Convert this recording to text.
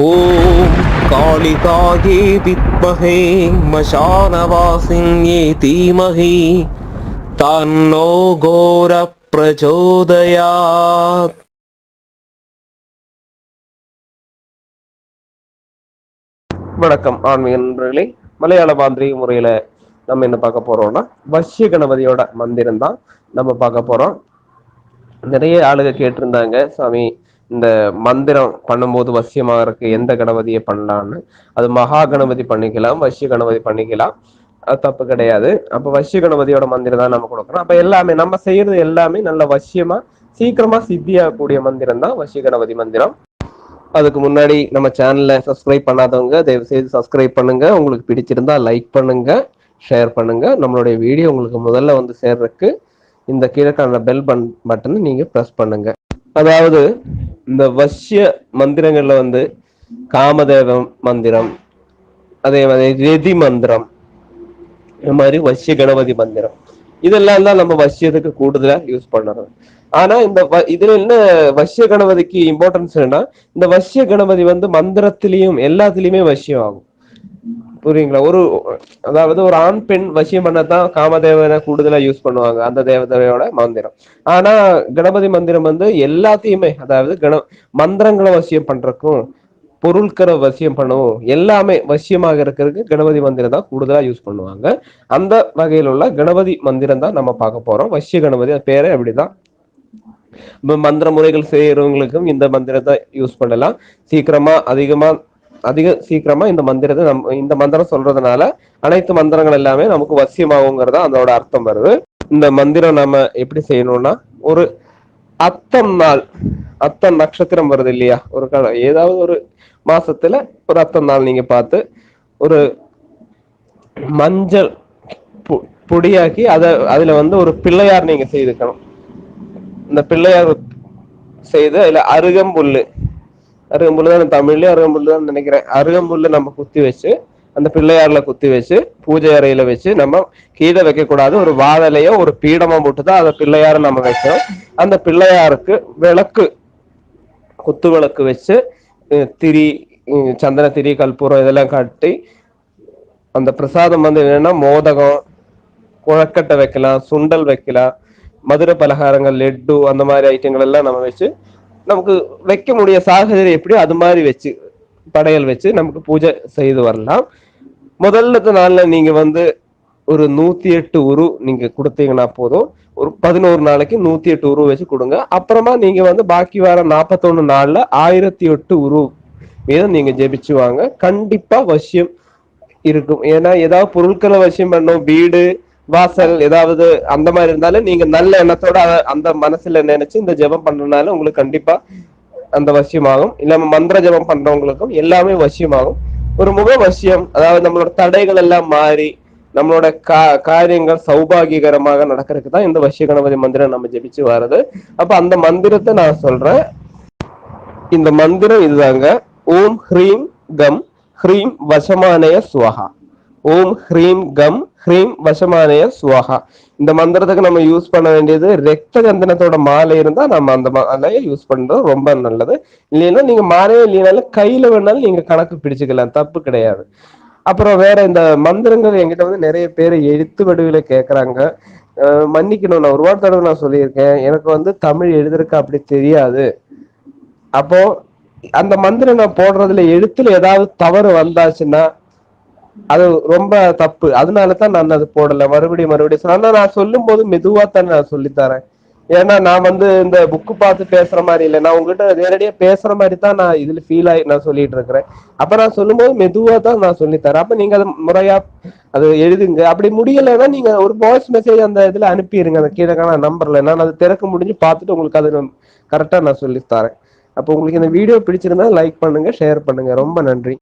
ஓம் காளிகாயே வித்மஹே மசானவாசின்யே தீமஹி தன்னோ கோர பிரச்சோதயாத். வணக்கம் ஆன்மீக நண்பர்களே. மலையாள மாந்திரிக முறையில நம்ம என்ன பார்க்க போறோம்னா வசிய கணபதியோட மந்திரம் தான் நம்ம பார்க்க போறோம். நிறைய ஆளுங்க கேட்டிருந்தாங்க, சாமி இந்த மந்திரம் பண்ணும்போது வசியமாகறதுக்கு எந்த கணபதியை பண்ணலாம்னு. அது மகா கணபதி பண்ணிக்கலாம், வசிய கணபதி பண்ணிக்கலாம், அது தப்பு கிடையாது. அப்ப வசிய கணபதியோட மந்திரம் தான் நம்ம கொடுக்குறோம். அப்ப எல்லாமே நம்ம செய்யறது எல்லாமே நல்ல வசியமா சீக்கிரமா சித்தியாகக்கூடிய மந்திரம் தான் வசிய கணபதி மந்திரம். அதுக்கு முன்னாடி நம்ம சேனல்ல சப்ஸ்கிரைப் பண்ணாதவங்க தயவு செய்து சப்ஸ்கிரைப் பண்ணுங்க. உங்களுக்கு பிடிச்சிருந்தா லைக் பண்ணுங்க, ஷேர் பண்ணுங்க. நம்மளுடைய வீடியோ உங்களுக்கு முதல்ல வந்து சேர்றதுக்கு இந்த கீழக்கான பெல் பட்டனை நீங்க பிரஸ் பண்ணுங்க. அதாவது இந்த வசிய மந்திரங்கள்ல வந்து காமதேவம் மந்திரம், அதே மாதிரி ரெதி மந்திரம், இந்த மாதிரி வசிய கணபதி மந்திரம், இதெல்லாம் தான் நம்ம வசியத்துக்கு கூடுதலா யூஸ் பண்ணுறோம். ஆனா இந்த இதுல என்ன வசிய கணபதிக்கு இம்பார்ட்டன்ஸ் என்னன்னா, இந்த வசிய கணபதி வந்து மந்திரத்திலையும் எல்லாத்துலயுமே வசியம் ஆகும். புரியுங்களா? அதாவது ஒரு ஆண் பெண் வசியம் பண்ணதான் காமதேவனை கூடுதலா யூஸ் பண்ணுவாங்க, அந்த தேவதையோட மந்திரம். ஆனா கணபதி மந்திரம் வந்து எல்லாத்தையுமே, அதாவது மந்திரங்களை வசியம் பண்றதுக்கும் பொருட்களை வசியம் பண்ணவும் எல்லாமே வசியமாக இருக்கிறதுக்கு கணபதி மந்திரம் தான் கூடுதலா யூஸ் பண்ணுவாங்க. அந்த வகையில் உள்ள கணபதி மந்திரம் தான் நம்ம பார்க்க போறோம். வசிய கணபதி பேரே அப்படிதான். மந்திர முறைகள் செய்யறவங்களுக்கும் இந்த மந்திரத்தை யூஸ் பண்ணலாம். சீக்கிரமா இந்த மந்திரத்தை இந்த மந்திரம் சொல்றதுனால அனைத்து மந்திரங்கள் எல்லாமே நமக்கு வசியமாகுங்கிறதா அதோட அர்த்தம் வருது. இந்த மந்திரம் நம்ம எப்படி செய்யணும்னா, ஒரு அத்தம் நட்சத்திரம் வருது இல்லையா, ஏதாவது ஒரு மாசத்துல ஒரு அத்தம் நாள் நீங்க பார்த்து ஒரு மஞ்சள் பொடியாக்கி அதுல வந்து ஒரு பிள்ளையார் நீங்க செய்துக்கணும். இந்த பிள்ளையார் செய்து அதுல அருகம்புல்லு தான் தமிழ்லயே அருகம்புல்லு தான் நினைக்கிறேன். அருகம்புல்லு நம்ம குத்தி வச்சு அந்த பிள்ளையார்ல குத்தி வச்சு பூஜை அறையில வச்சு, நம்ம கீழே வைக்க கூடாது, ஒரு வாழலையோ ஒரு பீடமா போட்டுதான் அந்த பிள்ளையார நம்ம வைக்கிறோம். அந்த பிள்ளையாருக்கு குத்து விளக்கு வச்சு திரி, சந்தன திரி, கற்பூரம் இதெல்லாம் காட்டி, அந்த பிரசாதம் வந்து என்னன்னா மோதகம், குழக்கட்டை வைக்கலாம், சுண்டல் வைக்கலாம், மதுரை பலகாரங்கள், லெட்டு, அந்த மாதிரி ஐட்டங்கள் எல்லாம் நம்ம வச்சு, நமக்கு வைக்க முடிய சாகசம் எப்படியோ அது மாதிரி வச்சு படையல் வச்சு நமக்கு பூஜை செய்து வரலாம். முதல்ல நாள்ல நீங்க வந்து ஒரு 108 உரு நீங்க கொடுத்தீங்கன்னா போதும். ஒரு 11 நாளைக்கு 108 உரு வச்சு கொடுங்க. அப்புறமா நீங்க வந்து பாக்கி வர 41 நாள்ல 1008 உரு மீதம் நீங்க ஜெபிச்சு வாங்க. கண்டிப்பா வசியம் இருக்கும். ஏன்னா ஏதாவது பொருட்களை வசியம் பண்ணும், வீடு வாசல் ஏதாவது அந்த மாதிரி இருந்தாலும் நீங்க நல்ல எண்ணத்தோட அந்த மனசுல நினைச்சு இந்த ஜெபம் பண்றதுனால உங்களுக்கு கண்டிப்பா அந்த வசியமாகும். இல்லாம மந்திர ஜெபம் பண்றவங்களுக்கும் எல்லாமே வசியமாகும். ஒரு முக வசியம், அதாவது நம்மளோட தடைகள் எல்லாம் மாறி நம்மளோட காரியங்கள் சௌபாகியகரமாக நடக்கிறதுக்கு தான் இந்த வசிய கணபதி மந்திரம் நம்ம ஜெபிச்சு வர்றது. அப்ப அந்த மந்திரத்தை நான் சொல்றேன். இந்த மந்திரம் இதுதாங்க. ஓம் ஹ்ரீம் கம் ஹ்ரீம் வசமானய சுவஹா. ஓம் ஹ்ரீம் கம் ஹ்ரீம் வசமானய சுவஹா. இந்த மந்திரத்துக்கு நம்ம யூஸ் பண்ண வேண்டியது ரத்த கந்தனத்தோட மாலை இருந்தா நம்ம அந்த மாலையை யூஸ் பண்றது ரொம்ப நல்லது. இல்லைன்னா நீங்க மாலையே இல்லைனாலும் கையில வேணாலும் நீங்க கணக்கு பிடிச்சுக்கலாம், தப்பு கிடையாது. அப்புறம் வேற இந்த மந்திரங்கள் என்கிட்ட வந்து நிறைய பேர் எழுத்து வடிவில கேட்கறாங்க. மன்னிக்கணும், நான் ஒரு தடவை நான் சொல்லியிருக்கேன், எனக்கு வந்து தமிழ் எழுதுறதுக்கு அப்படி தெரியாது. அப்போ அந்த மந்திரம் நான் போடுறதுல எழுத்துல ஏதாவது தவறு வந்தாச்சுன்னா அது ரொம்ப தப்பு. அதனாலதான் நான் அது போடல. மறுபடியும் ஆனா நான் சொல்லும் போது மெதுவா தான் நான் சொல்லித்தரேன். ஏன்னா நான் வந்து இந்த புக்கு பார்த்து பேசுற மாதிரி இல்லை, நான் உங்ககிட்ட நேரடியா பேசுற மாதிரி தான் நான் இதுல ஃபீல் ஆகி நான் சொல்லிட்டு இருக்கிறேன். அப்ப நான் சொல்லும் போது மெதுவா தான் நான் சொல்லித்தரேன். அப்ப நீங்க அதை முறையா அது எழுதுங்க. அப்படி முடியலைன்னா நீங்க ஒரு வாய்ஸ் மெசேஜ் அந்த இதுல அனுப்பிடுங்க, அந்த கீழக்கான நம்பர்ல. நான் அது திறக்க முடிஞ்சு பார்த்துட்டு உங்களுக்கு அது கரெக்டா நான் சொல்லித்தரேன். அப்போ உங்களுக்கு இந்த வீடியோ பிடிச்சிருந்தா லைக் பண்ணுங்க, ஷேர் பண்ணுங்க. ரொம்ப நன்றி.